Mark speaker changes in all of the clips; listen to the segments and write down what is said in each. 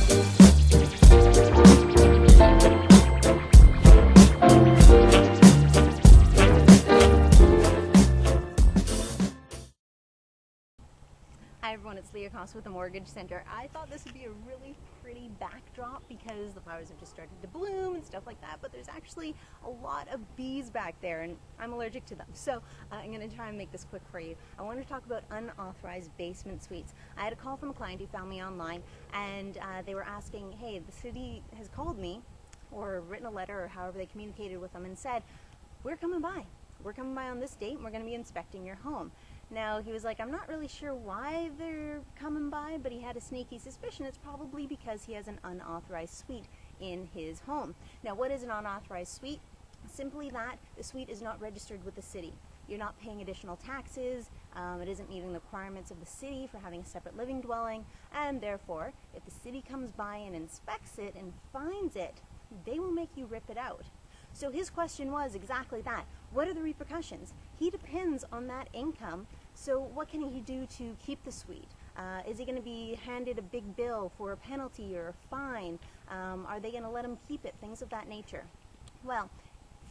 Speaker 1: Hi everyone, it's Leah Coss with the Mortgage Center. I thought this would be a really pretty backdrop because the flowers have just started to bloom and stuff like that, but there's actually a lot of bees back there and I'm allergic to them. So I'm going to try and make this quick for you. I want to talk about unauthorized basement suites. I had a call from a client who found me online and they were asking, hey, the city has called me or written a letter or however they communicated with them and said, we're coming by. We're coming by on this date and we're going to be inspecting your home. Now, he was like, I'm not really sure why they're coming by, but he had a sneaky suspicion it's probably because he has an unauthorized suite in his home. Now, what is an unauthorized suite? Simply that the suite is not registered with the city. You're not paying additional taxes, it isn't meeting the requirements of the city for having a separate living dwelling, and therefore, if the city comes by and inspects it and finds it, they will make you rip it out. So his question was exactly that. What are the repercussions? He depends on that income, so what can he do to keep the suite? Is he going to be handed a big bill for a penalty or a fine? Are they going to let him keep it? Things of that nature. Well,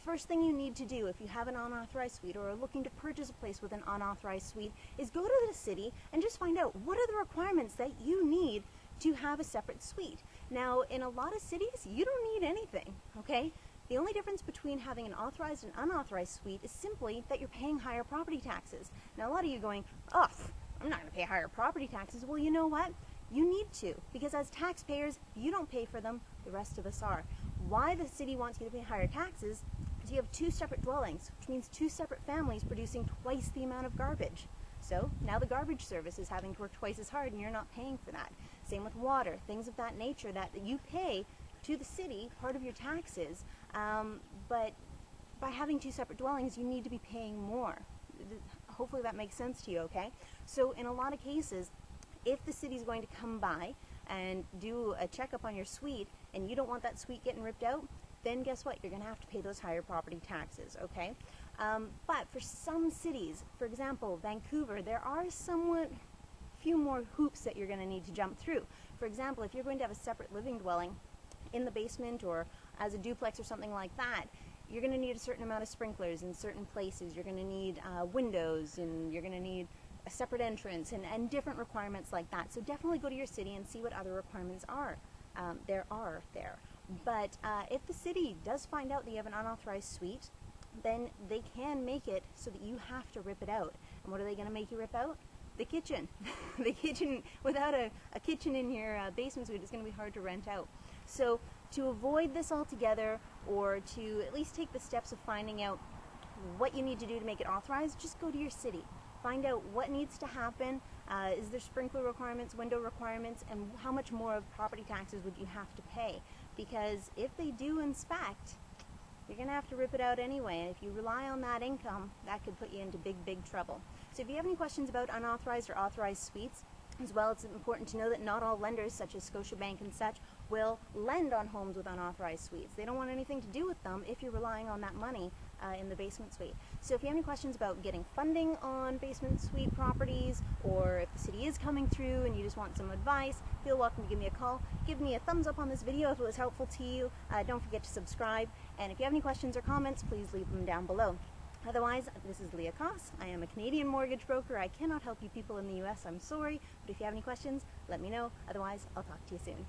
Speaker 1: first thing you need to do if you have an unauthorized suite or are looking to purchase a place with an unauthorized suite is go to the city and just find out what are the requirements that you need to have a separate suite. Now, in a lot of cities, you don't need anything, okay? The only difference between having an authorized and unauthorized suite is simply that you're paying higher property taxes. Now, a lot of you are going, oh, I'm not going to pay higher property taxes. Well, you know what? You need to, because as taxpayers, you don't pay for them, the rest of us are. Why the city wants you to pay higher taxes is you have two separate dwellings, which means two separate families producing twice the amount of garbage. So now the garbage service is having to work twice as hard and you're not paying for that. Same with water, things of that nature that you pay to the city, part of your taxes, but by having two separate dwellings, you need to be paying more. Hopefully that makes sense to you, okay? So in a lot of cases, if the city's going to come by and do a checkup on your suite and you don't want that suite getting ripped out, then guess what? You're going to have to pay those higher property taxes, okay? But for some cities, for example, Vancouver, there are somewhat few more hoops that you're going to need to jump through. For example, if you're going to have a separate living dwelling in the basement or as a duplex or something like that, you're going to need a certain amount of sprinklers in certain places. You're going to need windows, and you're going to need a separate entrance and different requirements like that. So definitely go to your city and see what other requirements are there. But if the city does find out that you have an unauthorized suite, then they can make it so that you have to rip it out. And what are they going to make you rip out? The kitchen. The kitchen, without a kitchen in your basement suite, is going to be hard to rent out. So to avoid this altogether, or to at least take the steps of finding out what you need to do to make it authorized, just go to your city. Find out what needs to happen. Is there sprinkler requirements, window requirements, and how much more of property taxes would you have to pay? Because if they do inspect, you're going to have to rip it out anyway, and if you rely on that income, that could put you into big, big trouble. So if you have any questions about unauthorized or authorized suites, as well, it's important to know that not all lenders, such as Scotiabank and such, will lend on homes with unauthorized suites. They don't want anything to do with them if you're relying on that money in the basement suite. So if you have any questions about getting funding on basement suite properties, or if the city is coming through and you just want some advice, feel welcome to give me a call. Give me a thumbs up on this video if it was helpful to you. Don't forget to subscribe. And if you have any questions or comments, please leave them down below. Otherwise, this is Leah Coss. I am a Canadian mortgage broker. I cannot help you people in the US. I'm sorry. But if you have any questions, let me know. Otherwise, I'll talk to you soon.